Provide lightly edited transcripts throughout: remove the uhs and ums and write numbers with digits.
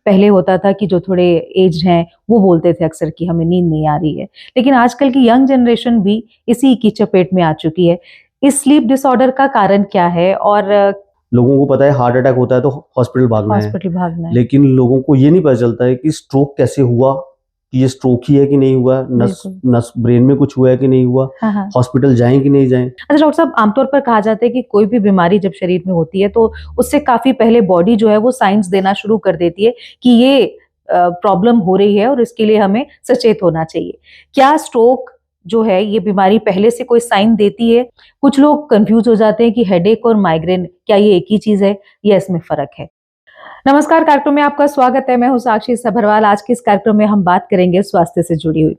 पहले होता था कि जो थोड़े एज्ड हैं वो बोलते थे अक्सर कि हमें नींद नहीं आ रही है, लेकिन आजकल की यंग जनरेशन भी इसी की चपेट में आ चुकी है। इस स्लीप डिसऑर्डर का कारण क्या है? और लोगों को पता है हार्ट अटैक होता है तो हॉस्पिटल भागना है, हॉस्पिटल भागना है। लेकिन लोगों को ये नहीं पता चलता है कि स्ट्रोक कैसे हुआ, कि ये स्ट्रोक ही है कि नहीं हुआ, नस बिल्कुल। नस ब्रेन में कुछ हुआ है कि नहीं हुआ, हाँ, हाँ। हॉस्पिटल जाएं कि नहीं जाएं। अच्छा डॉक्टर साहब, आमतौर पर कहा जाता है कि कोई भी बीमारी जब शरीर में होती है तो उससे काफी पहले बॉडी जो है वो साइंस देना शुरू कर देती है कि ये प्रॉब्लम हो रही है और इसके लिए हमें सचेत होना चाहिए। क्या स्ट्रोक जो है ये बीमारी पहले से कोई साइन देती है? कुछ लोग कंफ्यूज हो जाते हैं कि हेडेक और माइग्रेन क्या ये एक ही चीज है या इसमें फर्क है? नमस्कार, कार्यक्रम में आपका स्वागत है। मैं हूं साक्षी सभरवाल। आज के इस कार्यक्रम में हम बात करेंगे स्वास्थ्य से जुड़ी हुई।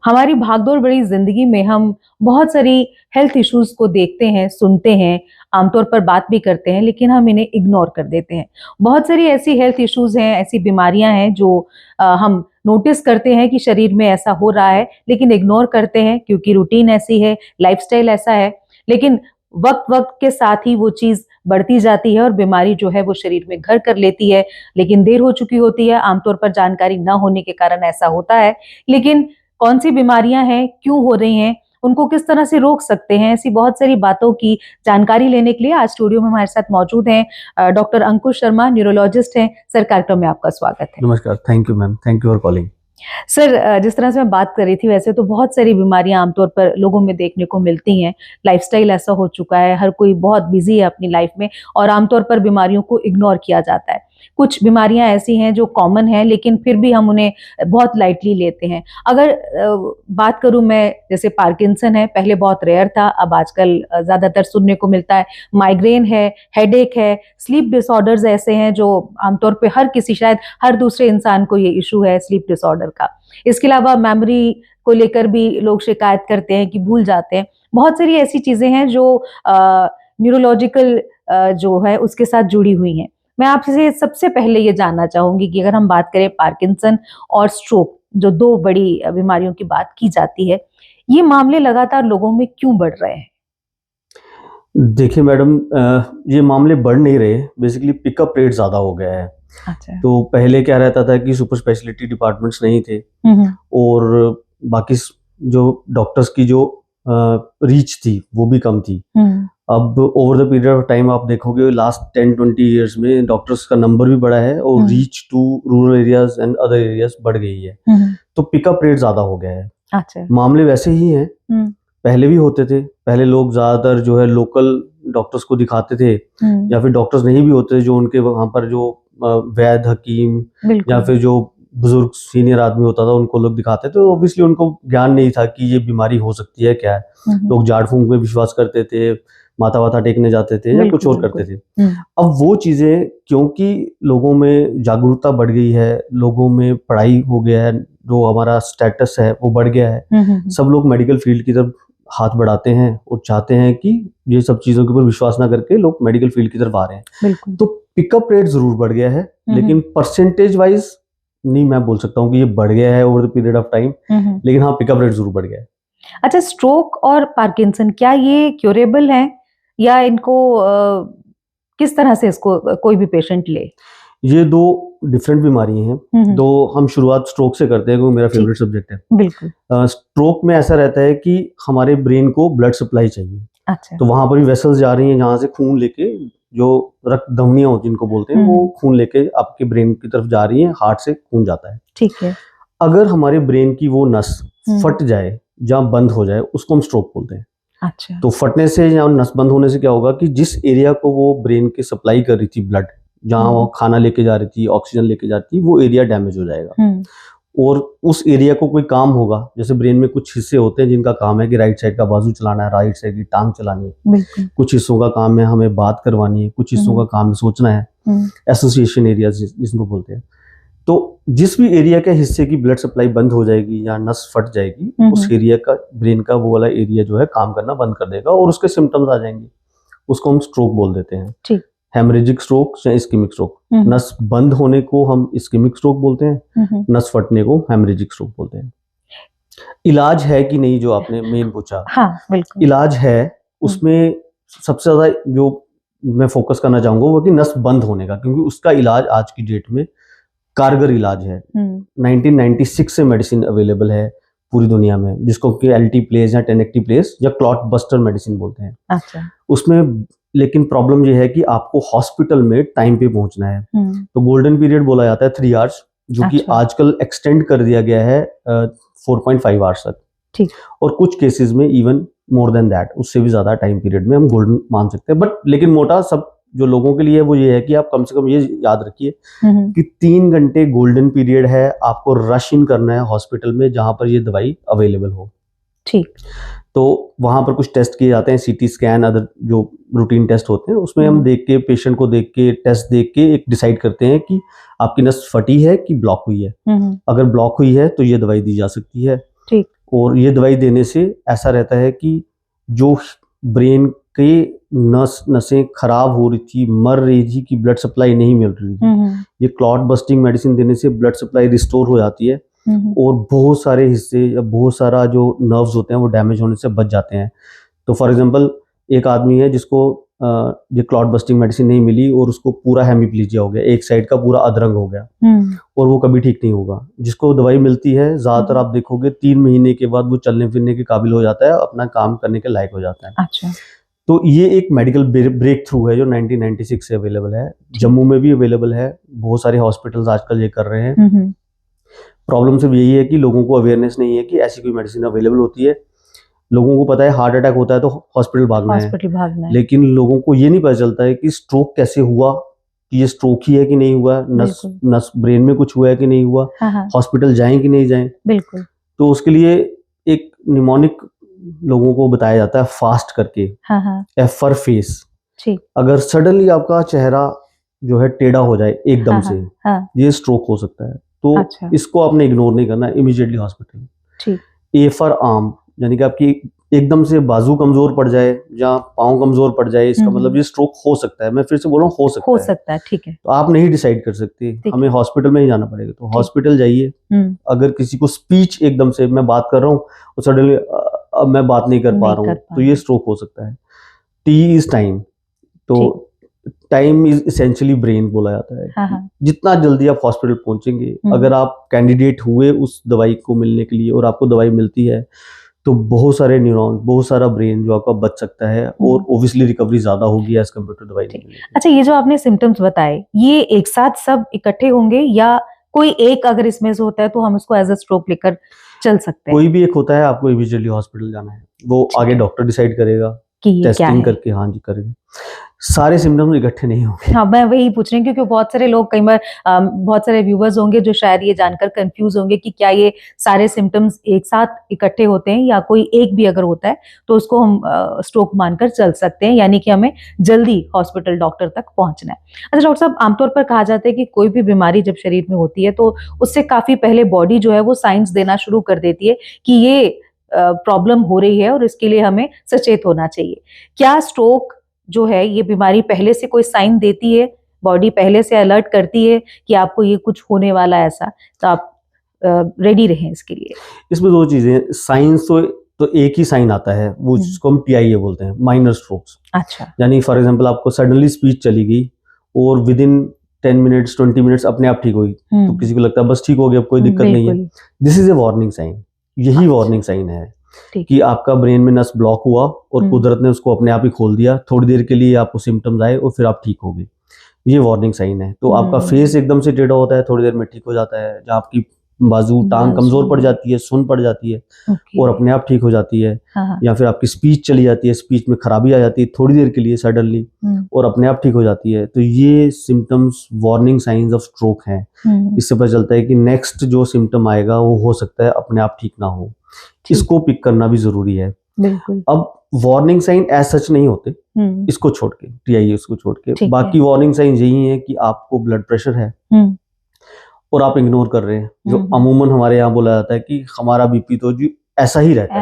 हमारी भागदौड़ भरी जिंदगी में हम बहुत सारी हेल्थ इश्यूज को देखते हैं, सुनते हैं, आमतौर पर बात भी करते हैं, लेकिन हम इन्हें इग्नोर कर देते हैं। बहुत सारी ऐसी हेल्थ इश्यूज हैं, ऐसी बीमारियां हैं जो हम नोटिस करते हैं कि शरीर में ऐसा हो रहा है, लेकिन इग्नोर करते हैं क्योंकि रूटीन ऐसी है, लाइफस्टाइल ऐसा है। लेकिन वक्त वक्त के साथ ही वो चीज बढ़ती जाती है और बीमारी जो है वो शरीर में घर कर लेती है, लेकिन देर हो चुकी होती है। आमतौर पर जानकारी न होने के कारण ऐसा होता है। लेकिन कौन सी बीमारियां हैं, क्यों हो रही हैं, उनको किस तरह से रोक सकते हैं, ऐसी बहुत सारी बातों की जानकारी लेने के लिए आज स्टूडियो में हमारे साथ मौजूद हैं डॉक्टर अंकुश शर्मा, न्यूरोलॉजिस्ट हैं। सर, कार्यक्रम में आपका स्वागत है। नमस्कार, thank you ma'am, thank you for calling. Sir, जिस तरह से मैं बात कर रही थी, वैसे तो बहुत सारी बीमारियां आमतौर पर लोगों में देखने को मिलती हैं। लाइफस्टाइल ऐसा हो चुका है, हर कोई बहुत बिजी है अपनी लाइफ में और आमतौर पर बीमारियों को इग्नोर किया जाता है। कुछ बीमारियां ऐसी हैं जो कॉमन हैं, लेकिन फिर भी हम उन्हें बहुत लाइटली लेते हैं। अगर बात करूं मैं, जैसे पार्किंसन है, पहले बहुत रेयर था, अब आजकल ज्यादातर सुनने को मिलता है। माइग्रेन है, हेडेक है, स्लीप डिसऑर्डर्स ऐसे हैं जो आमतौर पे हर किसी, शायद हर दूसरे इंसान को ये इशू है स्लीप डिसऑर्डर का। इसके अलावा मेमोरी को लेकर भी लोग शिकायत करते हैं कि भूल जाते हैं। बहुत सारी ऐसी चीजें हैं जो न्यूरोलॉजिकल जो है उसके साथ जुड़ी हुई हैं। मैं आपसे सबसे पहले ये जानना चाहूंगी कि अगर हम बात करें पार्किंसन और स्ट्रोक, जो दो बड़ी बीमारियों की बात की जाती है, ये मामले लगातार लोगों में क्यों बढ़ रहे हैं? देखिए मैडम, ये मामले बढ़ नहीं रहे, बेसिकली पिकअप रेट ज़्यादा हो गया है। अच्छा। तो पहले क्या रहता था कि सुपर स्पेशलिटी डिपार्टमेंट्स नहीं थे और बाकी जो डॉक्टर्स की जो रीच थी वो भी कम थी। अब over the period of time आप देखोगे लास्ट 10-20 ईयर्स में डॉक्टर्स का नंबर भी बढ़ा है और reach to rural areas and other areas बढ़ गई है। तो पिकअप रेट ज्यादा हो गया है। अच्छा। मामले वैसे ही हैं, पहले भी होते थे। पहले लोग ज्यादातर जो है लोकल डॉक्टर्स को दिखाते थे, या फिर डॉक्टर्स नहीं भी होते जो उनके वहां पर जो वैद्य हकीम या फिर जो बुजुर्ग सीनियर आदमी होता था उनको लोग दिखाते थे। तो ऑब्वियसली उनको ज्ञान नहीं था कि ये बीमारी हो सकती है क्या है। लोग झाड़ फूंक में विश्वास करते थे, माथा वाथा टेकने जाते थे या कुछ और करते थे। अब वो चीजें, क्योंकि लोगों में जागरूकता बढ़ गई है, लोगों में पढ़ाई हो गया है, जो हमारा स्टेटस है वो बढ़ गया है, सब लोग मेडिकल फील्ड की तरफ हाथ बढ़ाते हैं और चाहते हैं कि ये सब चीजों के ऊपर विश्वास ना करके लोग मेडिकल फील्ड की तरफ आ रहे हैं। तो पिकअप रेट जरूर बढ़ गया है, लेकिन परसेंटेज वाइज नहीं मैं बोल सकता हूँ कि ये बढ़ गया है over the period of time, लेकिन हाँ पिकअप रेट जरूर बढ़ गया है। अच्छा, स्ट्रोक और पार्किंसन क्या ये क्योरेबल है या इनको किस तरह से इसको कोई भी पेशेंट ले? ये दो डिफरेंट बीमारी हैं। तो हम शुरुआत स्ट्रोक से करते हैं क्योंकि मेरा फेवरेट सब्जेक्ट है। बिल्कुल। स्ट्रोक में ऐसा रहता है कि हमारे ब्रेन को ब्लड सप्लाई चाहिए। अच्छा। तो वहां पर भी वेसल्स जा रही हैं जहां से खून लेके, जो रक्त धमनियां होती हैं जिनको बोलते हैं, वो खून लेके आपके ब्रेन की तरफ जा रही हैं, हार्ट से खून जाता है। ठीक है। अगर हमारे ब्रेन की वो नस फट जाए, जहाँ बंद हो जाए, उसको हम स्ट्रोक बोलते हैं। अच्छा। तो फटने से या नस बंद होने से क्या होगा कि जिस एरिया को वो ब्रेन के सप्लाई कर रही थी ब्लड, जहां वो खाना लेके जा रही थी, ऑक्सीजन लेके जाती थी, वो एरिया डैमेज हो जाएगा। और उस एरिया को कोई काम होगा, जैसे ब्रेन में कुछ हिस्से होते हैं जिनका काम है कि राइट साइड का बाजू चलाना है, राइट साइड की टांग चलानी है, कुछ हिस्सों का काम है हमें बात करवानी है, कुछ हिस्सों का काम है सोचना है, एसोसिएशन एरियाज जिसको बोलते हैं। तो जिस भी एरिया के हिस्से की ब्लड सप्लाई बंद हो जाएगी या नस फट जाएगी, उस एरिया का, ब्रेन का वो वाला एरिया जो है काम करना बंद कर देगा और उसके सिम्टम्स आ जाएंगे। उसको हम स्ट्रोक बोल देते हैं। हेमरेजिक स्ट्रोक या इस्केमिक स्ट्रोक। नस बंद होने को हम इस्केमिक स्ट्रोक बोलते हैं, नस फटने को हेमरेजिक स्ट्रोक बोलते हैं। इलाज है कि नहीं, जो आपने मेन पूछा। हाँ, बिल्कुल। इलाज है। उसमें सबसे ज्यादा जो मैं फोकस करना चाहूंगा वो कि नस बंद होने का, क्योंकि उसका इलाज आज की डेट में कारगर इलाज है। 1996 से मेडिसिन अवेलेबल है पूरी दुनिया में, जिसको कि एल्टीप्लेज या टेनेक्टिप्लेज या क्लॉट बस्टर मेडिसिन बोलते हैं। अच्छा। उसमें लेकिन प्रॉब्लम ये है कि आपको हॉस्पिटल में टाइम पे पहुंचना है। तो गोल्डन पीरियड बोला जाता है 3 आवर्स, जो कि अच्छा। आजकल एक्सटेंड कर दिया गया है 4.5 आवर्स तक। ठीक। और कुछ केसेस में इवन मोर देन दैट, उससे भी ज्यादा टाइम पीरियड में हम गोल्डन मान सकते हैं। बट लेकिन मोटा सब जो लोगों के लिए वो ये है कि आप कम से कम ये याद रखिए कि 3 घंटे गोल्डन पीरियड है, आपको रश इन करना है हॉस्पिटल में जहां पर ये दवाई अवेलेबल हो। ठीक। तो वहां पर कुछ टेस्ट किए जाते हैं, सीटी स्कैन, अदर जो रूटीन टेस्ट होते हैं, उसमें हम देख के, पेशेंट को देख के, टेस्ट देख के एक डिसाइड करते हैं कि आपकी नस फटी है कि ब्लॉक हुई है। अगर ब्लॉक हुई है तो ये दवाई दी जा सकती है। ठीक। और ये दवाई देने से ऐसा रहता है कि जो ब्रेन के नसें खराब हो रही थी, मर रही थी, कि ब्लड सप्लाई नहीं मिल रही थी, ये क्लॉट बस्टिंग मेडिसिन देने से ब्लड सप्लाई रिस्टोर हो जाती है और बहुत सारे हिस्से या बहुत सारा जो नर्व्स होते हैं वो डैमेज होने से बच जाते हैं। तो फॉर एग्जांपल एक आदमी है जिसको ये क्लॉट बस्टिंग मेडिसिन नहीं मिली और उसको पूरा हेमिप्लीजिया हो गया, एक साइड का पूरा अधरंग हो गया और वो कभी ठीक नहीं होगा। जिसको दवाई मिलती है ज्यादातर आप देखोगे 3 महीने के बाद वो चलने फिरने के काबिल हो जाता है, अपना काम करने के लायक हो जाता है। अच्छा। तो ये एक मेडिकल ब्रेक थ्रू है जो 1996 से अवेलेबल है। जम्मू में भी अवेलेबल है, बहुत सारे हॉस्पिटल्स आजकल ये कर रहे हैं। प्रॉब्लम सिर्फ यही है कि लोगों को अवेयरनेस नहीं है कि ऐसी कोई मेडिसिन अवेलेबल होती है। लोगों को पता है हार्ट अटैक होता है तो हॉस्पिटल भागना है, लेकिन लोगों को ये नहीं पता चलता है कि स्ट्रोक कैसे हुआ, कि ये स्ट्रोक ही है कि नहीं हुआ, नस ब्रेन में कुछ हुआ है कि नहीं हुआ, हॉस्पिटल जाएं कि नहीं जाएं। बिल्कुल। तो उसके लिए एक निमोनिक लोगों को बताया जाता है फास्ट करके, एफ फॉर फेस। अगर सडनली आपका चेहरा जो है टेढ़ा हो जाए एकदम से, ये स्ट्रोक हो सकता है। तो अच्छा। इसको आपने इग्नोर नहीं करना, immediately hospital. A for arm, यानी कि आपकी एकदम से बाजू कमजोर पड़ जाए या पांव कमजोर पड़ जाए, इसका मतलब ये स्ट्रोक हो सकता है। मैं फिर से बोल रहा हूँ, हो सकता है। ठीक है। तो आप नहीं डिसाइड कर सकते, हमें हॉस्पिटल में ही जाना पड़ेगा। तो हॉस्पिटल जाइए। अगर किसी को स्पीच एकदम से, मैं बात कर रहा हूँ और सडनली अब मैं बात नहीं कर पा रहा हूँ, तो ये स्ट्रोक हो सकता है। T is time. तो टाइम इज इसेंशियली ब्रेन बोला जाता है। जितना जल्दी आप हॉस्पिटल पहुंचेंगे, अगर आप कैंडिडेट हुए उस दवाई को मिलने के लिए और आपको दवाई मिलती है, तो बहुत सारे न्यूरॉन, बहुत सारा ब्रेन जो आपका बच सकता है और ओब्वियसली रिकवरी ज्यादा होगी एज कम्पेयर टू दवाई। अच्छा, ये जो आपने सिम्टम्स बताए, ये एक साथ सब इकट्ठे होंगे या कोई एक अगर इसमें से होता है तो हम इसको एज अ स्ट्रोक लेकर चल सकते हैं? कोई भी एक होता है, आपको इमीडिएटली हॉस्पिटल जाना है। वो आगे डॉक्टर डिसाइड करेगा कि टेस्टिंग करके, हाँ जी करेगा। सारे सिम्टम्स इकट्ठे नहीं होंगे। हाँ, मैं वही पूछ रही हूँ क्योंकि बहुत सारे लोग, कई बार बहुत सारे व्यूवर्स होंगे जो शायद ये जानकर कंफ्यूज होंगे कि क्या ये सारे सिम्टम्स एक साथ इकट्ठे होते हैं या कोई एक भी अगर होता है तो उसको हम स्ट्रोक मानकर चल सकते हैं, यानी कि हमें जल्दी हॉस्पिटल डॉक्टर तक पहुंचना है। अच्छा डॉक्टर साहब, आमतौर पर कहा जाता है कि कोई भी बीमारी जब शरीर में होती है तो उससे काफी पहले बॉडी जो है वो साइंस देना शुरू कर देती है कि ये प्रॉब्लम हो रही है और इसके लिए हमें सचेत होना चाहिए। क्या स्ट्रोक जो है ये बीमारी पहले से कोई साइन देती है, बॉडी पहले से अलर्ट करती है कि आपको ये कुछ होने वाला है ऐसा, तो आप रेडी रहें इसके लिए? इसमें 2 चीजें, साइंस तो एक ही साइन आता है, वो जिसको हम TIA बोलते हैं, माइनर स्ट्रोक्स। अच्छा। यानी फॉर एग्जांपल आपको सडनली स्पीच चली गई और विद इन 10 मिनट्स 20 मिनट्स अपने आप ठीक हुई, तो किसी को लगता है बस ठीक हो गया, अब कोई दिक्कत नहीं है। This is a warning sign. यही वार्निंग साइन है कि आपका ब्रेन में नस ब्लॉक हुआ और कुदरत ने उसको अपने आप ही खोल दिया, थोड़ी देर के लिए आपको सिम्टम्स आए और फिर आप ठीक हो गए। ये वार्निंग साइन है। तो आपका फेस एकदम से टेढ़ा होता है, थोड़ी देर में ठीक हो जाता है, जहाँ आपकी बाजू टांग कमजोर पड़ जाती है, सुन पड़ जाती है और अपने आप ठीक हो जाती है, या फिर आपकी स्पीच चली जाती है, स्पीच में खराबी आ जाती है थोड़ी देर के लिए सडनली और अपने आप ठीक हो जाती है। तो ये symptoms warning science of stroke हैं। इससे पता चलता है कि नेक्स्ट जो सिम्टम आएगा वो हो सकता है अपने आप ठीक ना हो, इसको पिक करना भी जरूरी है। बिल्कुल। अब वार्निंग साइन एज सच नहीं होते, इसको छोड़ के, TIA उसको छोड़ के बाकी वार्निंग साइन यही है कि आपको ब्लड प्रेशर है और आप इग्नोर कर रहे हैं, जो अमूमन हमारे यहाँ बोला जाता है कि हमारा BP तो जी ऐसा ही रहता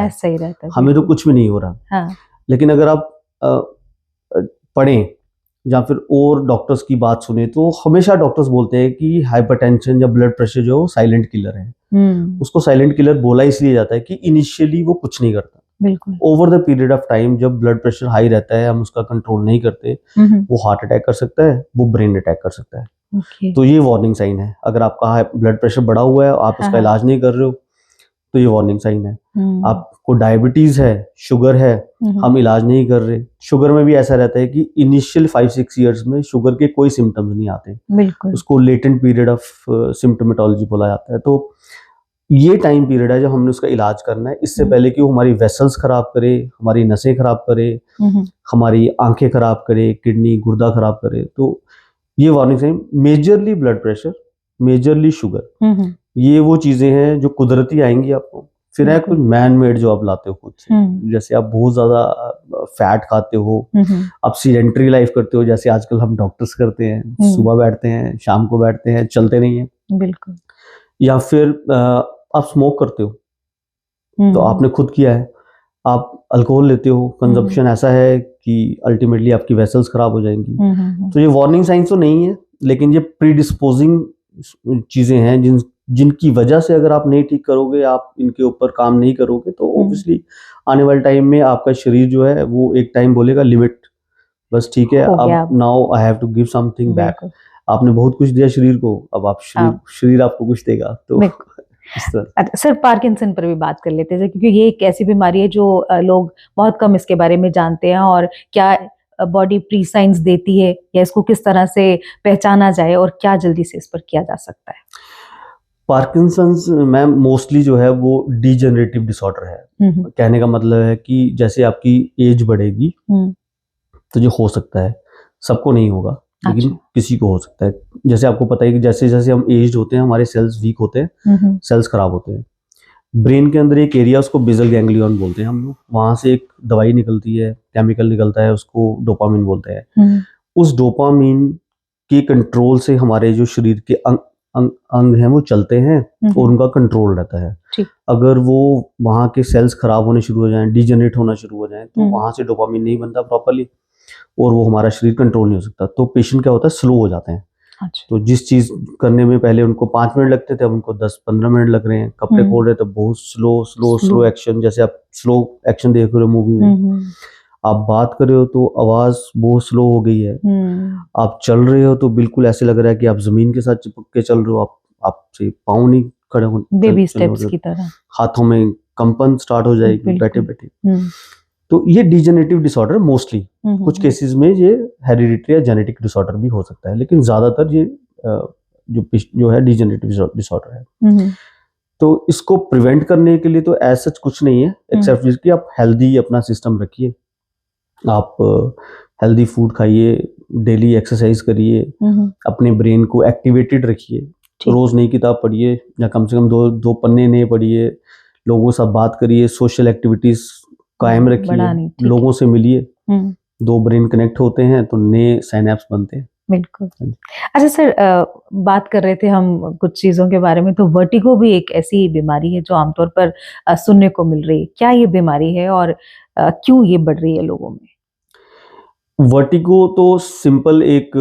है, हमें तो कुछ भी नहीं हो रहा। लेकिन अगर आप पढ़ें या फिर और डॉक्टर्स की बात सुने तो हमेशा डॉक्टर्स बोलते हैं कि हाइपरटेंशन या ब्लड प्रेशर जो साइलेंट किलर है। उसको साइलेंट किलर बोला इसलिए जाता है कि इनिशियली वो कुछ नहीं करता, बिल्कुल over the period of time जब ब्लड प्रेशर हाई रहता है, हम उसका कंट्रोल नहीं करते, वो हार्ट अटैक कर सकता है, वो ब्रेन अटैक कर सकता है। ओके। तो ये वार्निंग साइन है। अगर आपका ब्लड प्रेशर बढ़ा हुआ है, आप उसका हाँ। इलाज नहीं कर रहे हो, तो ये वार्निंग साइन है। हम्म। आपको डायबिटीज है, शुगर है, हम इलाज नहीं कर रहे। शुगर में भी ऐसा रहता है कि इनिशियल 5-6 ईयर्स में शुगर के कोई सिम्टम्स नहीं आते, बिल्कुल। उसको लेटेंट पीरियड ऑफ सिम्टोमेटोलॉजी बोला जाता है। तो ये टाइम पीरियड है जब हमने उसका इलाज करना है, इससे पहले कि वो हमारी वेसल्स खराब करे, हमारी नसें खराब करे, हमारी आंखें खराब करे, किडनी गुर्दा खराब करे। तो ये warning sign, majorly blood pressure, majorly sugar, ये वो चीजें हैं जो कुदरती आएंगी आपको। फिर है कुछ मैन मेड जो आप लाते हो खुद से, जैसे आप बहुत ज्यादा फैट खाते हो, आप सीडेंटरी लाइफ करते हो, जैसे आजकल हम डॉक्टर्स करते हैं, सुबह बैठते हैं, शाम को बैठते हैं, चलते नहीं है। बिल्कुल। या फिर आप स्मोक करते हो, तो आपने खुद किया है। आप अल्कोहल लेते हो, कंजप्शन ऐसा है कि अल्टीमेटली आपकी वेसल्स खराब हो जाएंगी। तो ये वार्निंग साइंस तो नहीं है, लेकिन ये प्रीडिस्पोजिंग चीजें हैं जिनकी वजह से अगर आप नहीं ठीक करोगे, आप इनके ऊपर काम नहीं करोगे, तो ऑब्वियसली आने वाले टाइम में आपका शरीर जो है वो एक टाइम बोलेगा लिमिट, बस ठीक है, अब now I have to give something back. आपने बहुत कुछ दिया शरीर को, अब आप शरीर आपको कुछ देगा। तो सर पार्किंसन पर भी बात कर लेते हैं, क्योंकि ये एक ऐसी बीमारी है जो लोग बहुत कम इसके बारे में जानते हैं, और क्या बॉडी प्री साइंस देती है, या इसको किस तरह से पहचाना जाए, और क्या जल्दी से इस पर किया जा सकता है? पार्किंसंस मैम मोस्टली जो है वो डीजेनरेटिव डिसऑर्डर है। कहने का मतलब है कि जैसे आपकी एज बढ़ेगी तो जो हो सकता है, सबको नहीं होगा, लेकिन किसी को हो सकता है। जैसे आपको पता है कि जैसे जैसे हम एज होते हैं, हमारे सेल्स वीक होते हैं, सेल्स खराब होते हैं। ब्रेन के अंदर एक एरिया, उसको बेसल गैंग्लियन बोलते हैं हम लोग, वहां से एक दवाई निकलती है, केमिकल निकलता है, उसको डोपामिन बोलते हैं। उस डोपामिन के कंट्रोल से हमारे जो शरीर के अंग हैं वो चलते हैं, और उनका कंट्रोल रहता है। अगर वो वहां के सेल्स खराब होने शुरू हो जाएं, डिजेनरेट होना शुरू हो जाएं, तो वहां से डोपामिन नहीं बनता प्रॉपर्ली, और वो हमारा शरीर कंट्रोल नहीं हो सकता। तो पेशेंट क्या होता है, स्लो हो जाते हैं। तो जिस चीज करने में पहले उनको 5 मिनट लगते थे, अब उनको 10-15 मिनट लग रहे हैं। कपड़े खोल रहे तो बहुत स्लो एक्शन, जैसे आप स्लो एक्शन देख रहे हो मूवी में। आप बात कर रहे हो तो आवाज बहुत स्लो हो गई है। आप चल रहे हो तो बिल्कुल ऐसे लग रहा है कि आप जमीन के साथ चिपक के चल रहे हो, आपसे पाँव नहीं खड़े हो, बेबी स्टेप्स की तरह। हाथों में कंपन स्टार्ट हो जाएगी बैठे बैठे। तो ये डिजेनरेटिव डिसऑर्डर मोस्टली, कुछ केसेस में ये हेरिडिटरी या जेनेटिक डिसऑर्डर भी हो सकता है, लेकिन ज्यादातर ये जो है डिजेनरेटिव डिसऑर्डर है। तो इसको प्रिवेंट करने के लिए तो ऐसा कुछ नहीं है, एक्सेप्ट कि आप हेल्दी अपना सिस्टम रखिए, आप हेल्दी फूड खाइए, डेली एक्सरसाइज करिए, अपने ब्रेन को एक्टिवेटेड रखिए, रोज नई किताब पढ़िए, या कम से कम दो पन्ने नए पढ़िए, लोगों से बात करिए, सोशल एक्टिविटीज कायम रखिए, लोगों से मिलिए। दो ब्रेन कनेक्ट होते हैं तो नए साइनेप्स बनते हैं। बिल्कुल। अच्छा सर, बात कर रहे थे हम कुछ चीजों के बारे में, तो वर्टिगो भी एक ऐसी बीमारी है जो आमतौर पर सुनने को मिल रही है। क्या ये बीमारी है, और क्यों ये बढ़ रही है लोगों में? वर्टिगो तो सिंपल एक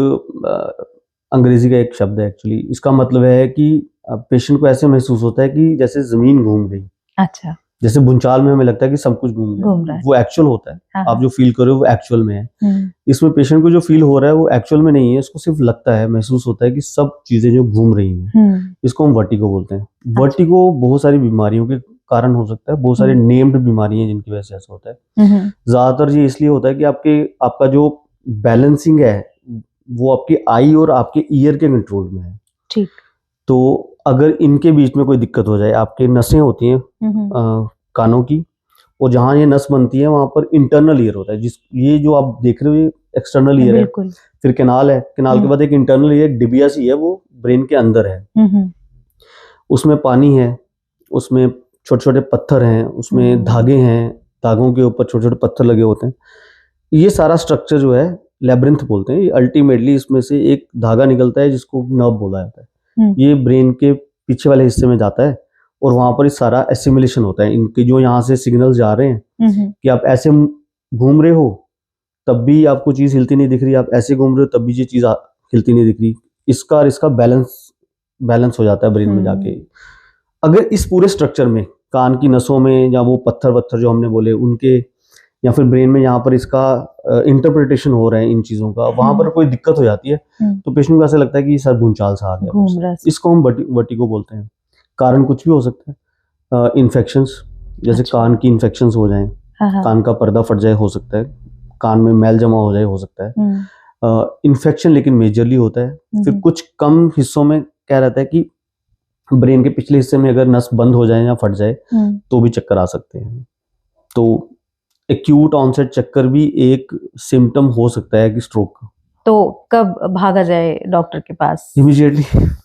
अंग्रेजी का एक शब्द है एक्चुअली। इसका मतलब है कि पेशेंट को ऐसे महसूस होता है कि जैसे जमीन घूम गई। अच्छा। जैसे भूचाल में हमें लगता है कि सब कुछ घूम गया, वो एक्चुअल होता है। हाँ। आप जो फील कर रहे हो वो एक्चुअल में है। इसमें पेशेंट को जो फील हो रहा है वो एक्चुअल में नहीं है, इसको सिर्फ लगता है, महसूस होता है कि सब चीजें जो घूम रही हैं। इसको हम वर्टिगो बोलते हैं। वर्टिगो बहुत सारी बीमारियों के कारण हो सकता है, बहुत सारी नेम्ड बीमारियां जिनकी वजह से ऐसा होता है। ज्यादातर ये इसलिए होता है कि आपका जो बैलेंसिंग है वो आपकी आई और आपके ईयर के कंट्रोल में है। ठीक। तो अगर इनके बीच में कोई दिक्कत हो जाए, आपके नसें होती हैं कानों की, और जहां ये नस बनती है वहां पर इंटरनल ईयर होता है, ये जो आप देख रहे हो ये एक्सटर्नल ईयर है, फिर कैनाल है, कैनाल के बाद एक इंटरनल ईयर, डिबिया सी है, वो ब्रेन के अंदर है। उसमें पानी है, उसमें छोटे छोटे पत्थर हैं, उसमें धागे हैं, धागों के ऊपर छोटे छोटे पत्थर लगे होते हैं। ये सारा स्ट्रक्चर जो है लैब्रिंथ बोलते हैं। अल्टीमेटली इसमें से एक धागा निकलता है जिसको नर्व बोला जाता है। ये ब्रेन के पीछे वाले हिस्से में जाता है, और वहां पर सारा एसिमिलेशन होता है। इनके जो यहाँ से सिग्नल्स जा रहे हैं कि आप ऐसे घूम रहे हो तब भी आपको चीज हिलती नहीं दिख रही, आप ऐसे घूम रहे हो तब भी ये चीज हिलती नहीं दिख रही, इसका बैलेंस हो जाता है ब्रेन में जाके। अगर इस पूरे स्ट्रक्चर में, कान की नसों में, या वो पत्थर जो हमने बोले उनके या फिर ब्रेन में यहाँ पर इसका इंटरप्रिटेशन हो रहा है इन चीजों का, वहां पर कोई दिक्कत हो जाती है तो पेशेंट को ऐसा लगता है कि सर भूचाल सा आ गया। इसको हम वर्टिगो बोलते हैं। कारण कुछ भी हो सकता है, इन्फेक्शंस, जैसे कान की इन्फेक्शंस हो जाएं, कान का पर्दा फट जाए हो सकता है, कान में मैल जमा हो जाए हो सकता है, इन्फेक्शन लेकिन मेजरली होता है। फिर कुछ कम हिस्सों में क्या रहता है कि ब्रेन के पिछले हिस्से में अगर नस बंद हो जाए या फट जाए तो भी चक्कर आ सकते हैं। तो एक्यूट ऑनसेट चक्कर भी एक सिम्टम हो सकता है कि स्ट्रोक का। तो कब भागा जाए डॉक्टर के पास? इमीडिएटली।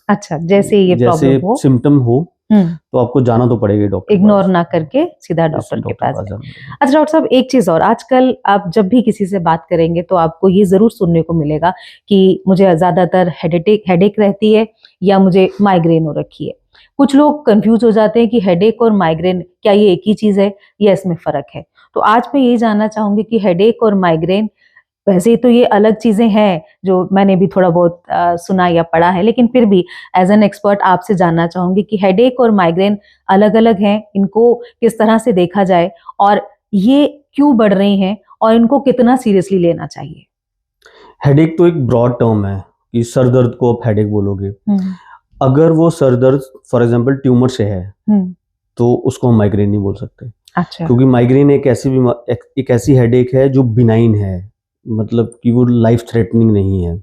अच्छा, जैसे ये प्रॉब्लम हो, सिम्टम हो तो आपको जाना तो पड़ेगा डॉक्टर, इग्नोर ना करके सीधा डॉक्टर के पास जाए। अच्छा डॉक्टर साहब, एक चीज और, आजकल आप जब भी किसी से बात करेंगे तो आपको ये जरूर सुनने को मिलेगा कि मुझे ज्यादातर हेडेक रहती है या मुझे माइग्रेन हो रखी है। कुछ लोग कंफ्यूज हो जाते हैं कि हेडेक और माइग्रेन क्या ये एक ही चीज है या इसमें फर्क है। तो आज मैं ये जानना चाहूंगी कि हेडेक और माइग्रेन, वैसे तो ये अलग चीजें हैं जो मैंने भी थोड़ा बहुत सुना या पढ़ा है, लेकिन फिर भी एज एन एक्सपर्ट आपसे जानना चाहूंगी कि हेडेक और माइग्रेन अलग अलग हैं, इनको किस तरह से देखा जाए और ये क्यों बढ़ रही हैं और इनको कितना सीरियसली लेना चाहिए? हेडेक तो एक ब्रॉड टर्म है कि सर दर्द को आप हेडेक बोलोगे। अगर वो सर दर्द फॉर एग्जांपल ट्यूमर से है तो उसको हम माइग्रेन नहीं बोल सकते। अच्छा। क्योंकि माइग्रेन एक ऐसी हेडेक है जो बिनाइन है, मतलब कि वो लाइफ थ्रेटनिंग नहीं है।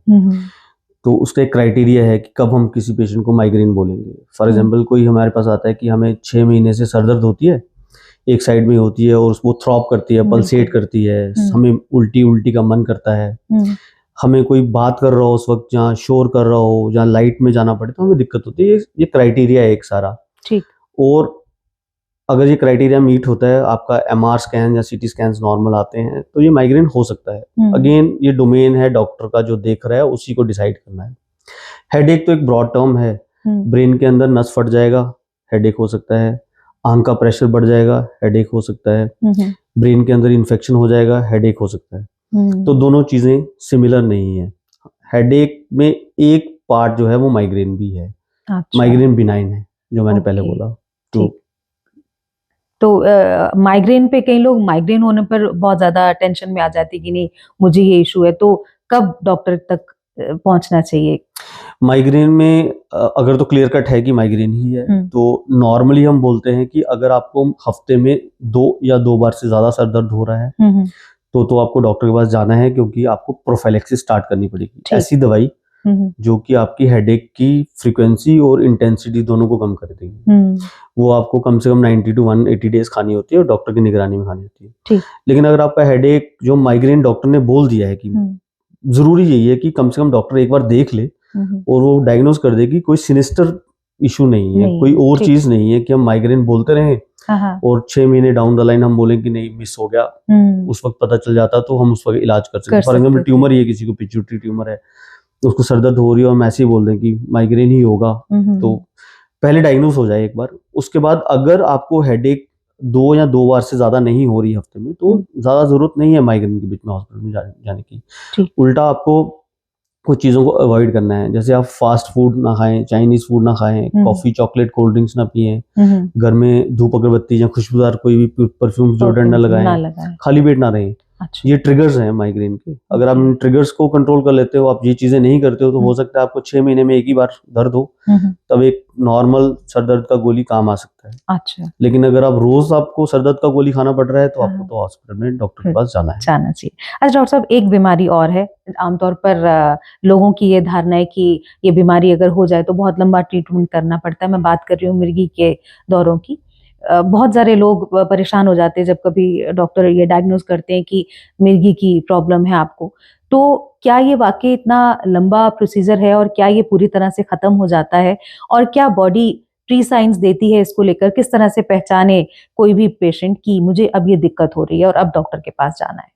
तो उसका एक क्राइटेरिया है कि कब हम किसी पेशेंट को माइग्रेन बोलेंगे। फॉर एग्जांपल कोई हमारे पास आता है कि हमें 6 महीने से सर दर्द होती है, एक साइड में होती है और वो थ्रॉप करती है, पल्सेट करती है, हमें उल्टी उल्टी का मन करता है, हमें कोई बात कर रहा हो उस वक्त, जहाँ शोर कर रहा हो, जहाँ लाइट में जाना पड़े तो हमें दिक्कत होती है। ये क्राइटेरिया है एक सारा। ठीक। और अगर ये क्राइटेरिया मीट होता है, आपका एमआर स्कैन या सीटी स्कैन नॉर्मल आते हैं, तो ये माइग्रेन हो सकता है। अगेन ये डोमेन है डॉक्टर का, जो देख रहा है उसी को डिसाइड करना है। हेडेक तो एक ब्रॉड टर्म है। ब्रेन के अंदर नस फट जाएगा, हेडेक हो सकता है। आंख का प्रेशर बढ़ जाएगा, हेडेक हो सकता है। ब्रेन के अंदर इन्फेक्शन हो जाएगा, हेडेक हो सकता है। तो दोनों चीजें सिमिलर नहीं है। हेडेक में एक पार्ट जो है वो माइग्रेन भी है। अच्छा। माइग्रेन बिनाइन है, जो मैंने पहले बोला। तो माइग्रेन पे कई लोग माइग्रेन होने पर बहुत ज्यादा टेंशन में आ जाती है कि नहीं मुझे ये इशू है, तो कब डॉक्टर तक पहुंचना चाहिए? माइग्रेन में अगर तो क्लियर कट है कि माइग्रेन ही है तो नॉर्मली हम बोलते हैं कि अगर आपको हफ्ते में 2 या 2 बार से ज्यादा सर दर्द हो रहा है तो आपको डॉक्टर के पास जाना है, क्योंकि आपको प्रोफाइलैक्सिस स्टार्ट करनी पड़ेगी। ऐसी दवाई जो कि आपकी हेडेक की फ्रीक्वेंसी और इंटेंसिटी दोनों को कम कर देगी। वो आपको कम से कम 90 to 180 डेज खानी होती है और डॉक्टर की निगरानी में खानी होती है। लेकिन अगर आपका हेडेक जो माइग्रेन डॉक्टर ने बोल दिया है कि जरूरी यही है कि कम से कम डॉक्टर एक बार देख ले और वो डायग्नोज कर दे कि कोई सिनिस्टर इशू नहीं है, कोई और चीज नहीं है कि हम माइग्रेन बोलते रहे और 6 महीने डाउन द लाइन हम बोलें कि नहीं मिस हो गया, उस वक्त पता चल जाता तो हम उस वक्त इलाज कर सकते। फॉर एग्जाम्पल ट्यूमर ही है, किसी को पिट्यूटरी ट्यूमर है तो उसको सर दर्द हो रही है और हम ऐसे ही बोल दें कि माइग्रेन ही होगा, तो पहले डायग्नोज हो जाए एक बार। उसके बाद अगर आपको हेडेक 2 या 2 बार से ज्यादा नहीं हो रही हफ्ते में तो ज्यादा जरूरत नहीं है माइग्रेन के बीच में हॉस्पिटल में जाने की। उल्टा आपको कुछ चीजों को अवॉइड करना है, जैसे आप फास्ट फूड ना खाएं, चाइनीज फूड ना खाएं, कॉफी चॉकलेट कोल्ड ड्रिंक्स ना पिएं, घर में धूप अगरबत्ती या खुशबूदार कोई भी परफ्यूम डिओड्रेंट ना लगाएं, खाली पेट ना रहें। अच्छा। ये ट्रिगर्स हैं माइग्रेन के। अगर आप इन ट्रिगर्स को कंट्रोल कर लेते हो, आप ये चीजें नहीं करते हो, तो हो सकता है आपको 6 महीने में एक ही बार दर्द हो, तब एक नॉर्मल सर दर्द का गोली काम आ सकता है। अच्छा। लेकिन अगर आप रोज आपको सर दर्द का गोली खाना पड़ रहा है तो आपको तो हॉस्पिटल में डॉक्टर के पास जाना चाहिए। अच्छा डॉक्टर साहब, एक बीमारी और है, आमतौर पर लोगों की ये धारणा है कि ये बीमारी अगर हो जाए तो बहुत लंबा ट्रीटमेंट करना पड़ता है। मैं बात कर रही हूँ मिर्गी के दौरों की। बहुत सारे लोग परेशान हो जाते हैं जब कभी डॉक्टर ये डायग्नोज करते हैं कि मिर्गी की प्रॉब्लम है आपको। तो क्या ये वाकई इतना लंबा प्रोसीजर है और क्या ये पूरी तरह से खत्म हो जाता है, और क्या बॉडी प्री साइंस देती है इसको लेकर? किस तरह से पहचाने कोई भी पेशेंट कि मुझे अब ये दिक्कत हो रही है और अब डॉक्टर के पास जाना है?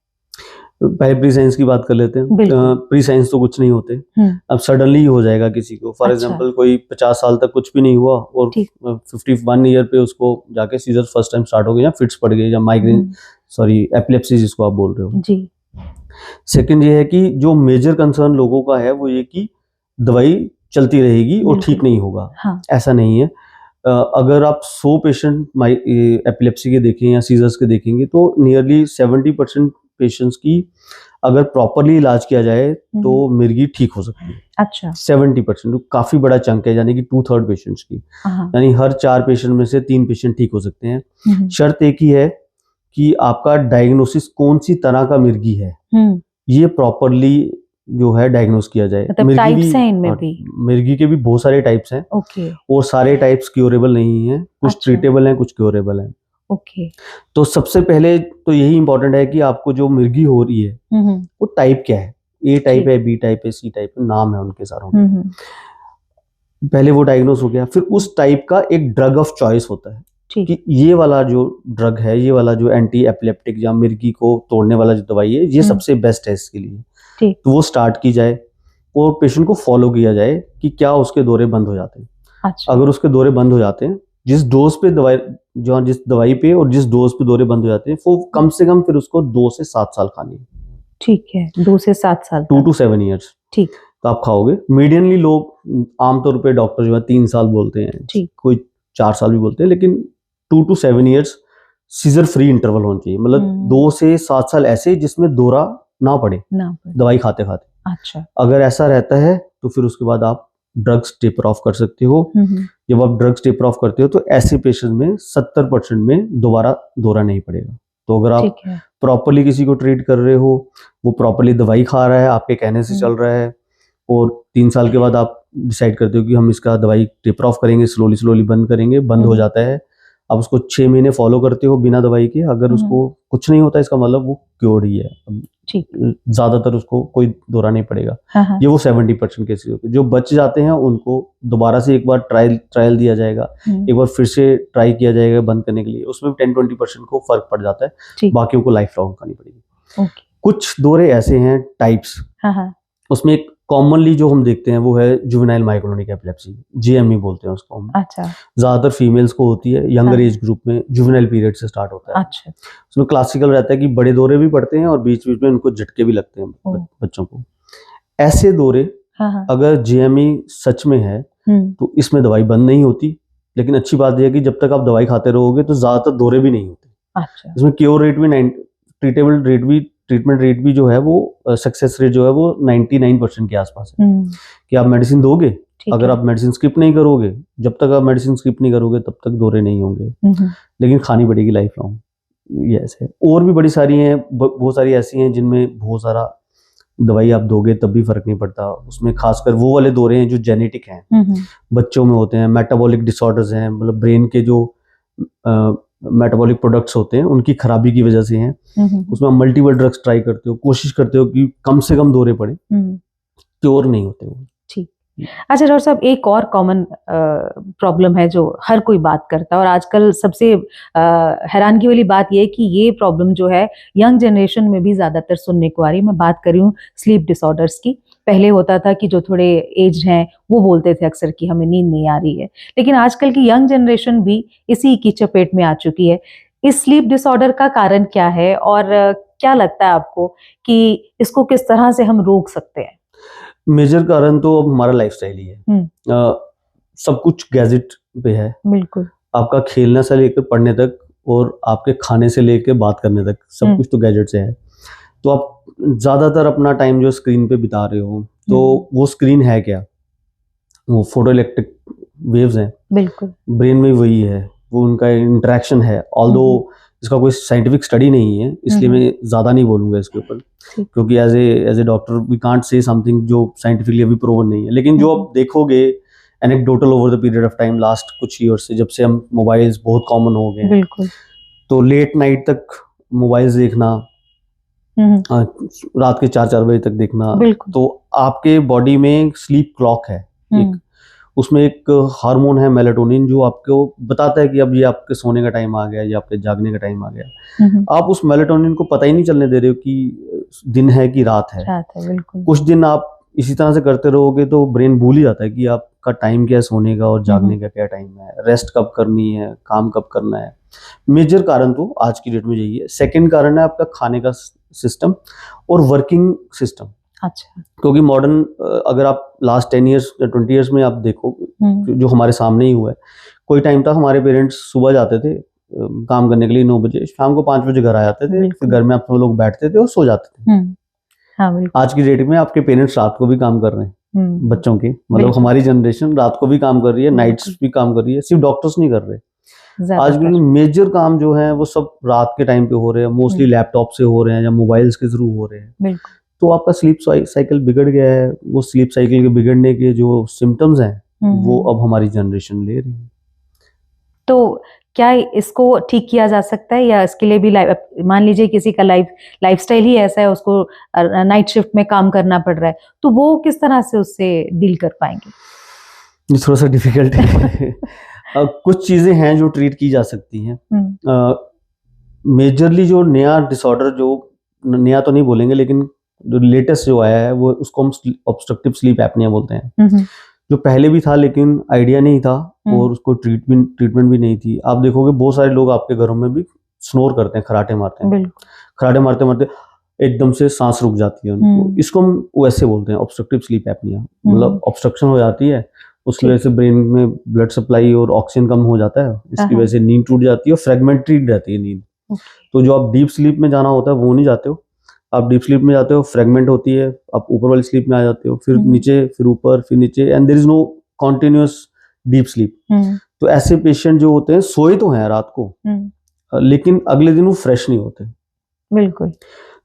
पहले प्री साइंस की बात कर लेते हैं। प्री साइंस तो कुछ नहीं होते, अब सडनली हो जाएगा किसी को। फॉर एग्जांपल कोई 50 साल तक कुछ भी नहीं हुआ और 51 ईयर पे उसको जाके सीजर फर्स्ट टाइम स्टार्ट हो गए या फिट्स पड़ गए या माइग्रेन एपिलेप्सी जिसको आप बोल रहे हो जी। सेकंड ये है कि जो मेजर कंसर्न लोगों का है वो ये कि दवाई चलती रहेगी और ठीक नहीं होगा। हाँ। ऐसा नहीं है। अगर आप 100 पेशेंट एपिलेप्सी के देखें या सीजर्स के देखेंगे तो नियरली 70% पेशेंट्स की अगर प्रॉपरली इलाज किया जाए तो मिर्गी ठीक हो सकती है। अच्छा। 70% तो काफी बड़ा चंक है, यानी कि 2/3 पेशेंट्स की, यानी हर 4 पेशेंट में से 3 पेशेंट ठीक हो सकते हैं। शर्त एक ही है कि आपका डायग्नोसिस कौन सी तरह का मिर्गी है ये प्रॉपरली जो है डायग्नोस किया जाए। मतलब टाइप्स हैं इनमें भी? मिर्गी के भी बहुत सारे टाइप्स हैं। ओके। और सारे टाइप्स क्योरेबल नहीं है, कुछ अच्छा। ट्रीटेबल हैं, कुछ क्योरेबल हैं। ओके। तो सबसे पहले तो यही इंपॉर्टेंट है कि आपको जो मिर्गी हो रही है वो टाइप क्या है, ए टाइप है, बी टाइप है, सी टाइप है, नाम है उनके सारों के। पहले वो डायग्नोस हो गया, फिर उस टाइप का एक ड्रग ऑफ चॉइस होता है कि ये वाला जो ड्रग है, ये वाला जो एंटी एपिलेप्टिक या मिर्गी को तोड़ने वाला जो दवाई है, ये सबसे बेस्ट है इसके लिए। तो वो स्टार्ट की जाए और पेशेंट को फॉलो किया जाए कि क्या उसके दौरे बंद हो जाते हैं। अच्छा। अगर उसके दौरे बंद हो जाते हैं, जिस डोज पे दवाई, जो जिस दवाई पे और जिस डोज पे दौरे बंद हो जाते हैं, वो कम से कम फिर उसको 2 से 7 साल खानी है। ठीक है, 2 से 7 साल, 2 to 7 ईयर्स। ठीक। तो आप खाओगे। मीडियनली लोग आमतौर पे डॉक्टर जो है 3 साल बोलते हैं, कोई 4 साल भी बोलते हैं, लेकिन 2 to 7 years seizure free interval होना चाहिए। मतलब 2 से 7 साल ऐसे जिसमें दौरा ना पड़े दवाई खाते खाते। अच्छा। अगर ऐसा रहता है तो फिर उसके बाद आप ड्रग्स टेपर ऑफ कर सकते हो। जब आप ड्रग्स टेपर ऑफ करते हो तो ऐसे पेशेंट में 70% में दोबारा दौरा नहीं पड़ेगा। तो अगर आप प्रॉपरली किसी को ट्रीट कर रहे हो, वो प्रॉपरली दवाई खा रहा है, आपके कहने से चल रहा है, और 3 साल के बाद आप डिसाइड करते हो कि हम इसका दवाई टेपर ऑफ करेंगे, स्लोली बंद करेंगे, बंद हो जाता है, आप उसको 6 महीने फॉलो करते हो बिना दवाई के। अगर उसको कुछ नहीं होता, इसका मतलब वो क्योर्ड ही है। ज्यादातर उसको कोई दौरा नहीं पड़ेगा। ये वो 70% केसेस होते हैं। जो बच जाते हैं उनको दोबारा से एक बार ट्रायल दिया जाएगा, एक बार फिर से ट्राई किया जाएगा बंद करने के लिए। उसमें 10-20% को फर्क पड़ जाता है, बाकियों को लाइफ लॉन्ग खानी पड़ेगी। कुछ दौरे ऐसे हैं टाइप्स, उसमें एक कॉमनली जो हम देखते हैं वो है जुवेनाइल माइक्रोनिक एपिलेप्सी, जेएमई बोलते हैं उसको हम। अच्छा। ज्यादातर फीमेल्स को होती है, यंगर एज ग्रुप में जुवेनाइल पीरियड से स्टार्ट होता है। अच्छा। उसमें क्लासिकल रहता है कि बड़े दौरे भी पड़ते हैं और बीच बीच में उनको झटके भी लगते हैं बच्चों को। ऐसे दौरे अगर जेएमई सच में है तो इसमें दवाई बंद नहीं होती, लेकिन अच्छी बात यह है कि जब तक आप दवाई खाते रहोगे तो ज्यादातर दौरे भी नहीं होते। अच्छा। इसमें क्योर रेट भी, ट्रीटमेंट रेट भी जो है वो, सक्सेस रेट जो है वो 99% के आसपास है। कि आप मेडिसिन दोगे, अगर आप मेडिसिन स्किप नहीं करोगे, जब तक आप मेडिसिन स्किप नहीं करोगे तब तक दौरे नहीं होंगे, लेकिन खानी पड़ेगी लाइफ लॉन्ग। ये ऐसे और भी बड़ी सारी हैं, बहुत सारी ऐसी हैं जिनमें बहुत सारा दवाई आप दोगे तब भी फर्क नहीं पड़ता। उसमें खासकर वो वाले दौरे हैं जो जेनेटिक हैं, बच्चों में होते हैं, मेटाबॉलिक डिसऑर्डर्स हैं, मतलब ब्रेन के जो मेटाबॉलिक प्रोडक्ट्स होते हैं उनकी खराबी की वजह से हैं। उसमें मल्टीपल ड्रग्स ट्राई करते हो, कोशिश करते हो कि कम से कम दौरे पड़े, क्योर नहीं होते वो। ठीक। अच्छा डॉक्टर साहब, एक और कॉमन प्रॉब्लम है जो हर कोई बात करता है, और आजकल सबसे हैरानगी वाली बात यह है कि ये प्रॉब्लम जो है यंग जनरेशन में भी ज्यादातर सुनने को आ रही है। मैं बात कर रही हूँ स्लीप डिसऑर्डर्स की। पहले होता था कि जो थोड़े एज्ड हैं वो बोलते थे अक्सर कि हमें नींद नहीं आ रही है, लेकिन आजकल की यंग जनरेशन भी इसी की चपेट में आ चुकी है। इस स्लीप डिसऑर्डर का कारण क्या है, और क्या लगता है आपको कि इसको किस तरह से हम रोक सकते हैं? मेजर कारण तो अब हमारा लाइफस्टाइल ही है। सब कुछ गैजेट पे है। बिल्कुल। आपका खेलने से लेकर पढ़ने तक और आपके खाने से लेकर बात करने तक सब कुछ तो गैजेट से है। तो आप ज्यादातर अपना टाइम जो स्क्रीन पे बिता रहे हो, तो वो स्क्रीन है क्या? वो फोटो इलेक्ट्रिक वेव्स हैं। बिल्कुल। ब्रेन में वही है, वो उनका इंटरेक्शन है। ऑल्दो इसका कोई साइंटिफिक स्टडी नहीं है, इसलिए मैं ज्यादा नहीं बोलूंगा इसके ऊपर, क्योंकि as a doctor we can't say something जो साइंटिफिकली अभी प्रूवन नहीं है। लेकिन जो आप देखोगे anecdotal over the period of time, last कुछ ईयर से, जब से हम मोबाइल्स बहुत कॉमन हो गए हैं, तो लेट नाइट तक मोबाइल्स देखना, रात के 4-4 बजे तक देखना, तो आपके बॉडी में स्लीप क्लॉक है एक, उसमें एक हार्मोन है मेलाटोनिन जो आपको बताता है कि अब ये आपके सोने का टाइम आ गया, ये आपके जागने का टाइम आ गया। आप उस मेलाटोनिन को पता ही नहीं चलने दे रहे हो कि दिन है कि रात है। बिल्कुल। कुछ दिन आप इसी तरह से करते रहोगे तो ब्रेन भूल ही जाता है कि आपका टाइम क्या है सोने का और जागने का क्या टाइम है, रेस्ट कब करनी है, काम कब करना है। मेजर कारण तो आज की डेट में यही है। सेकेंड कारण है आपका खाने का सिस्टम और वर्किंग सिस्टम। अच्छा। क्योंकि मॉडर्न अगर आप लास्ट 10 इयर्स या 20 इयर्स में आप देखो, जो हमारे सामने ही हुआ है, कोई टाइम था हमारे पेरेंट्स सुबह जाते थे काम करने के लिए 9 बजे, शाम को 5 बजे घर आ जाते थे, फिर घर में आप सब लोग बैठते थे और सो जाते थे। हाँ, बिल्कुल। आज की डेट में आपके पेरेंट्स रात को भी काम कर रहे हैं, बच्चों के, मतलब बिल्कुल। हमारी जनरेशन रात को भी काम कर रही है, नाइट्स भी काम कर रही है, सिर्फ डॉक्टर्स नहीं कर रहे। आज ज्यादातर। भी मेजर काम जो है वो सब रात के टाइम पे हो रहे हैं, मोस्टली लैपटॉप से हो रहे हैं या मोबाइल्स के थ्रू हो रहे हैं। बिल्कुल। तो आपका स्लीप साइकिल बिगड़ गया है। वो स्लीप साइकिल के बिगड़ने के जो सिम्टम्स हैं वो अब हमारी जनरेशन ले रही है। तो क्या इसको ठीक किया जा सकता है, या इसके लिए भी मान लीजिए किसी का लाइफस्टाइल ही ऐसा है, उसको नाइट शिफ्ट में काम करना पड़ रहा है, तो वो किस तरह से उससे डील कर पाएंगे? ये थोड़ा सा डिफिकल्ट है। कुछ चीजें हैं जो ट्रीट की जा सकती हैं। मेजरली जो नया डिसऑर्डर, जो नया तो नहीं बोलेंगे लेकिन जो लेटेस्ट जो आया है वो उसको हम ऑब्स्ट्रक्टिव स्लीप एपनिया बोलते हैं। जो पहले भी था लेकिन आइडिया नहीं था और उसको ट्रीटमेंट भी नहीं थी। आप देखोगे बहुत सारे लोग आपके घरों में भी स्नोर करते हैं, खराटे मारते हैं। खराटे मारते मारते एकदम से सांस रुक जाती है उनको। इसको हम वैसे बोलते हैं ऑब्स्ट्रक्टिव स्लीप एपनिया। मतलब ऑब्स्ट्रक्शन हो जाती है, उसकी वजह से ब्रेन में ब्लड सप्लाई और ऑक्सीजन कम हो जाता है, इसकी वजह से नींद टूट जाती है और फ्रेगमेंटरी रहती है नींद। तो जो आप डीप स्लीप में जाना होता है वो नहीं जाते हो, आप डीप स्लीप में जाते हो, फ्रेगमेंट होती है, आप ऊपर वाली स्लीप में आ जाते हो, फिर नीचे, फिर ऊपर, फिर नीचे, and there is no continuous deep sleep. तो ऐसे पेशेंट जो होते हैं सोए तो हैं रात को, लेकिन अगले दिन वो फ्रेश नहीं होते। बिल्कुल।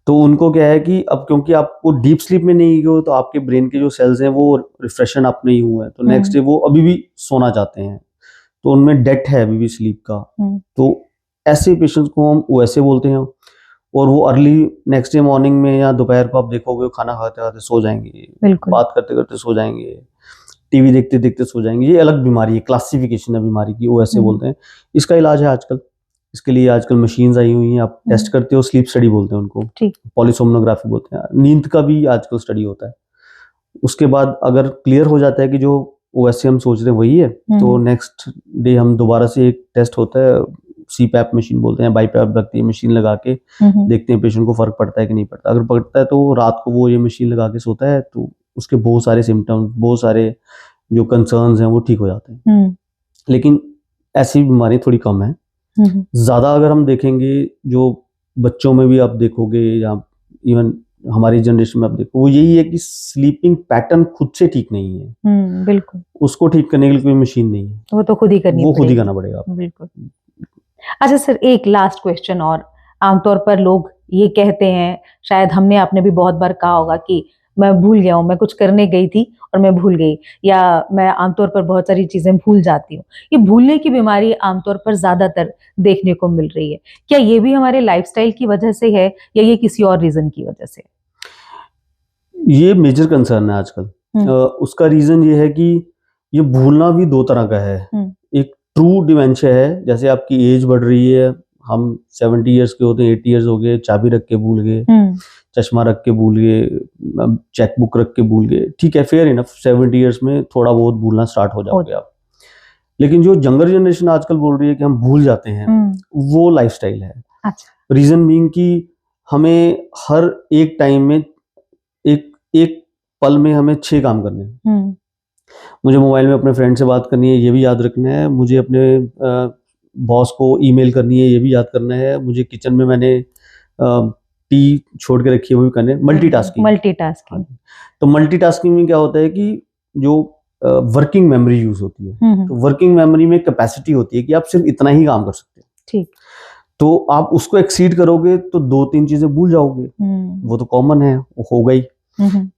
तो उनको क्या है कि अब क्योंकि आपको डीप स्लीप में नहीं गए तो आपके ब्रेन के जो सेल्स हैं वो रिफ्रेशन आप नहीं हुए, तो नेक्स्ट डे वो अभी भी सोना चाहते हैं, तो उनमें डेट है अभी भी स्लीप का। तो ऐसे पेशेंट्स को हम वैसे बोलते हैं, और वो अर्ली नेक्स्ट डे मॉर्निंग में या दोपहर को आप देखोगे खाना खाते खाते सो जाएंगे, बात करते करते सो जाएंगे, टीवी देखते देखते सो जाएंगे। ये अलग बीमारी है, क्लासिफिकेशन है बीमारी की, वो ऐसे बोलते हैं। इसका इलाज है आजकल, इसके लिए आजकल मशीन्स आई हुई हैं, आप टेस्ट करते हो, स्लीप स्टडी बोलते हैं उनको, पॉलीसोमनोग्राफी बोलते हैं, नींद का भी आजकल स्टडी होता है। उसके बाद अगर क्लियर हो जाता है कि जो वैसे हम सोच रहे हैं वही है, तो नेक्स्ट डे हम दोबारा से एक टेस्ट होता है, सीपैप मशीन बोलते हैं, बाईपैप लगती है, मशीन लगा के देखते हैं पेशेंट को फर्क पड़ता है कि नहीं पड़ता। अगर पड़ता है तो रात को वो ये मशीन लगा के सोता है, तो उसके बहुत सारे सिम्टम्स, बहुत सारे जो कंसर्न्स हैं वो ठीक हो जाते हैं। लेकिन ऐसी बीमारी थोड़ी कम है। ज्यादा अगर हम देखेंगे, जो बच्चों में भी आप देखोगे या इवन हमारी जनरेशन में आप देखो, वो यही है कि स्लीपिंग पैटर्न खुद से ठीक नहीं है। बिल्कुल। उसको ठीक करने के लिए कोई मशीन नहीं है, वो तो खुद ही करना पड़ेगा। बिल्कुल। अच्छा सर, एक लास्ट क्वेश्चन और। आमतौर पर लोग ये कहते हैं, शायद हमने आपने भी बहुत बार कहा होगा कि मैं भूल गया हूँ, मैं कुछ करने गई थी और मैं भूल गई, या मैं आमतौर पर बहुत सारी चीजें भूल जाती हूँ। ये भूलने की बीमारी आमतौर पर ज्यादातर देखने को मिल रही है। क्या ये भी हमारे लाइफस्टाइल की वजह से है, या ये किसी और रीजन की वजह से? ये मेजर कंसर्न है आजकल। उसका रीजन ये है कि ये भूलना भी दो तरह का है। एक ट्रू डिमेंशिया है, जैसे आपकी एज बढ़ रही है, हम 70 इयर्स के होते हैं, 80 इयर्स हो गए, चाबी रख के भूल गए, चश्मा रख के भूल गए, चेकबुक रख के भूल गए, ठीक है, फेयर इनफ, 70 इयर्स में थोड़ा बहुत भूलना स्टार्ट हो जाओगे आप। लेकिन जो यंगर जनरेशन आजकल बोल रही है कि हम भूल जाते हैं, वो लाइफस्टाइल है। अच्छा। रीजन बीइंग कि हमें हर एक टाइम में एक पल में हमें 6 काम करने हैं। मुझे मोबाइल में अपने फ्रेंड से बात करनी है, ये भी याद रखना है, मुझे अपने बॉस को ईमेल करनी है, ये भी याद करना है, मुझे किचन में मैंने टी छोड़ के रखी है वो भी करने। मल्टीटास्किंग। तो मल्टीटास्किंग में क्या होता है कि जो वर्किंग मेमोरी यूज होती है, तो वर्किंग मेमोरी में कैपेसिटी होती है कि आप सिर्फ इतना ही काम कर सकते हैं। ठीक। तो आप उसको एक्सीड करोगे तो 2-3 चीजें भूल जाओगे, वो तो कॉमन है, वो हो गई।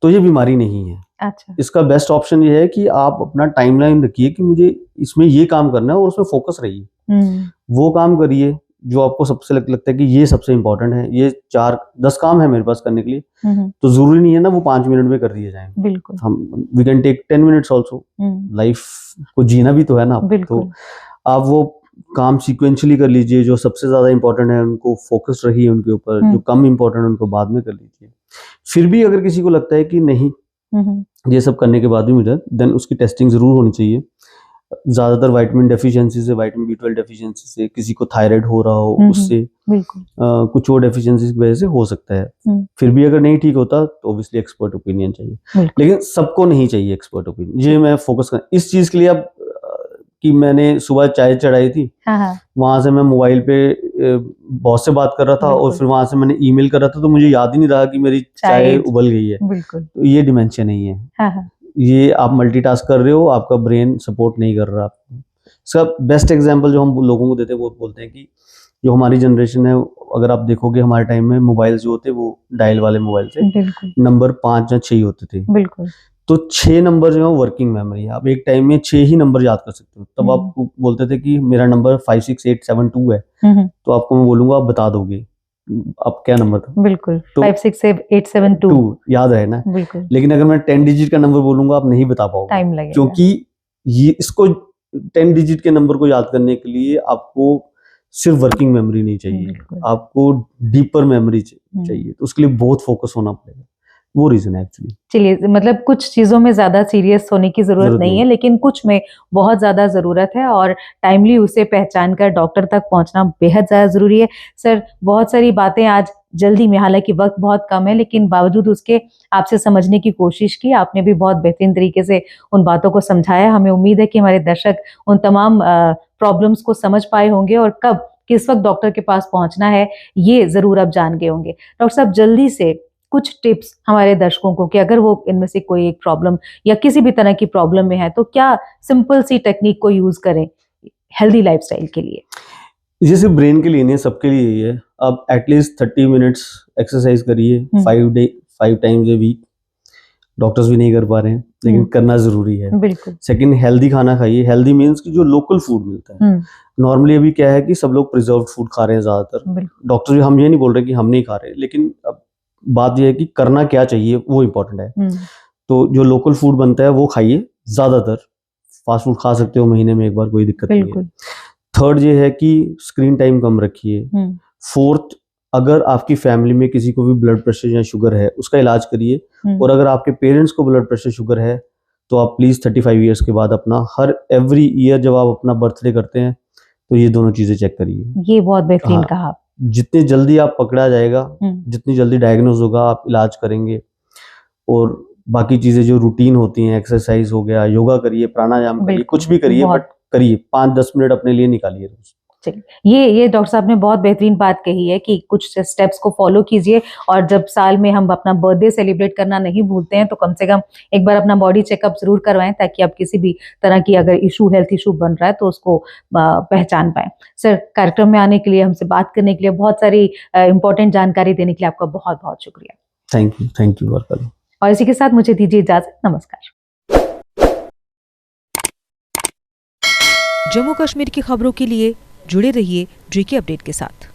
तो ये बीमारी नहीं है। अच्छा। इसका बेस्ट ऑप्शन ये है कि आप अपना टाइमलाइन रखिए कि मुझे इसमें ये काम करना है और उसमें फोकस रहिए। वो काम करिए जो आपको सबसे लगता है कि ये सबसे इंपॉर्टेंट है। ये 4-10 काम है मेरे पास करने के लिए, तो जरूरी नहीं है ना वो 5 मिनट में कर दिए जाएं। बिल्कुल। हम we can take 10 minutes also. Life को जीना भी तो है ना। तो आप वो काम सीक्वेंशियली कर लीजिए, जो सबसे ज्यादा इंपॉर्टेंट है उनको फोकस रहिए उनके ऊपर, जो कम इंपॉर्टेंट उनको बाद में कर लीजिए। फिर भी अगर किसी को लगता है कि नहीं ये सब करने के बाद भी मुझे, देन उसकी टेस्टिंग जरूर होनी चाहिए। ज्यादातर विटामिन डेफिशिएंसी से, विटामिन B12 डेफिशिएंसी से, किसी को थायराइड हो रहा हो उससे, बिल्कुल कुछ और डेफिशिएंसी की वजह से हो सकता है। फिर भी अगर नहीं ठीक होता तो ऑब्वियसली एक्सपर्ट ओपिनियन चाहिए, लेकिन सबको नहीं चाहिए एक्सपर्ट ओपिनियन। ये मैं फोकस कर इस चीज के लिए अब कि मैंने सुबह चाय चढ़ाई थी, वहां से मैं मोबाइल पे बॉस से बात कर रहा था और फिर वहां से मैंने ईमेल कर रहा था, तो मुझे याद ही नहीं रहा कि मेरी चाय उबल गई है। तो ये डिमेंशिया नहीं है, ये आप मल्टीटास्क कर रहे हो, आपका ब्रेन सपोर्ट नहीं कर रहा आपको। इसका बेस्ट एग्जांपल जो हम लोगों को देते हैं वो बोलते हैं कि जो हमारी जनरेशन है, अगर आप देखोगे हमारे टाइम में मोबाइल जो होते वो डायल वाले मोबाइल थे, नंबर 5 या 6 होते थे। बिल्कुल। तो 6 नंबर जो है वर्किंग मेमोरी है, आप एक टाइम में 6 ही नंबर याद कर सकते हो। तब आप बोलते थे कि मेरा नंबर 56872 है, तो आपको मैं बोलूंगा आप बता दोगे अब क्या नंबर था। बिल्कुल, तो 56872 याद है ना। बिल्कुल। लेकिन अगर मैं 10 डिजिट का नंबर बोलूंगा आप नहीं बता पाओगे, टाइम लगेगा, क्योंकि ये इसको 10 डिजिट के नंबर को याद करने के लिए आपको सिर्फ वर्किंग मेमोरी नहीं चाहिए, आपको डीपर मेमोरी चाहिए, तो उसके लिए बहुत फोकस होना पड़ेगा। वो रीजन है एक्चुअली। चलिए, मतलब कुछ चीजों में ज्यादा सीरियस होने की जरूरत नहीं है, लेकिन कुछ में बहुत ज्यादा जरूरत है और टाइमली उसे पहचान कर डॉक्टर तक पहुंचना बेहद ज्यादा जरूरी है। सर, बहुत सारी बातें आज जल्दी में, हालांकि वक्त बहुत कम है, लेकिन बावजूद उसके आपसे समझने की कोशिश की। आपने भी बहुत बेहतरीन तरीके से उन बातों को समझाया। हमें उम्मीद है कि हमारे दर्शक उन तमाम प्रॉब्लम्स को समझ पाए होंगे और कब किस वक्त डॉक्टर के पास पहुंचना है ये जरूर अब जान गए होंगे। डॉक्टर साहब, जल्दी से कुछ टिप्स हमारे दर्शकों को कि अगर वो इनमें से कोई एक प्रॉब्लम या किसी भी तरह की प्रॉब्लम में है तो क्या सिंपल सी टेक्निक को यूज करें हेल्दी लाइफस्टाइल के लिए? जैसे ब्रेन के लिए नहीं, सबके लिए ही है। आप एटलीस्ट 30 मिनट्स एक्सरसाइज करिए 5 टाइम्स ए वीक। डॉक्टर्स भी नहीं कर पा रहे हैं, लेकिन करना जरूरी है। बिल्कुल। सेकंड, हेल्दी खाना खाइए। हेल्दी मीन्स कि जो लोकल फूड मिलता है। नॉर्मली अभी क्या है कि सब लोग प्रिजर्व्ड फूड खा रहे हैं ज्यादातर। डॉक्टर भी, हम ये नहीं बोल रहे कि हम नहीं खा रहे, लेकिन अब बात यह है कि करना क्या चाहिए वो इम्पोर्टेंट है। तो जो लोकल फूड बनता है वो खाइए। ज्यादातर फास्ट फूड खा सकते हो महीने में एक बार, कोई दिक्कत नहीं है। थर्ड ये है कि स्क्रीन टाइम कम रखिए। फोर्थ, अगर आपकी फैमिली में किसी को भी ब्लड प्रेशर या शुगर है उसका इलाज करिए। और अगर आपके पेरेंट्स को ब्लड प्रेशर शुगर है तो आप प्लीज 35 ईयर्स के बाद अपना एवरी ईयर जब आप अपना बर्थडे करते हैं तो ये दोनों चीजें चेक करिए। ये बहुत बेहतरीन कहा। जितनी जल्दी आप पकड़ा जाएगा, जितनी जल्दी डायग्नोज होगा, आप इलाज करेंगे। और बाकी चीजें जो रूटीन होती हैं, एक्सरसाइज हो गया, योगा करिए, प्राणायाम करिए, कुछ भी करिए, बट करिए। 5-10 मिनट अपने लिए निकालिए रोज। ये डॉक्टर साहब ने बहुत बेहतरीन बात कही है कि कुछ स्टेप्स को फॉलो कीजिए। और जब साल में हम अपना बर्थडे सेलिब्रेट करना नहीं भूलते हैं तो कम से कम एक बार अपना बॉडी चेकअप जरूर करवाएं, ताकि आप किसी भी तरह की अगर हेल्थ इशू बन रहा है तो उसको पहचान पाए। सर, कार्यक्रम में आने के लिए, हमसे बात करने के लिए, बहुत सारी इंपॉर्टेंट जानकारी देने के लिए आपका बहुत बहुत शुक्रिया। Thank you welcome. और इसी के साथ मुझे दीजिए इजाजत। नमस्कार। जम्मू कश्मीर की खबरों के लिए जुड़े रहिए JK अपडेट के साथ।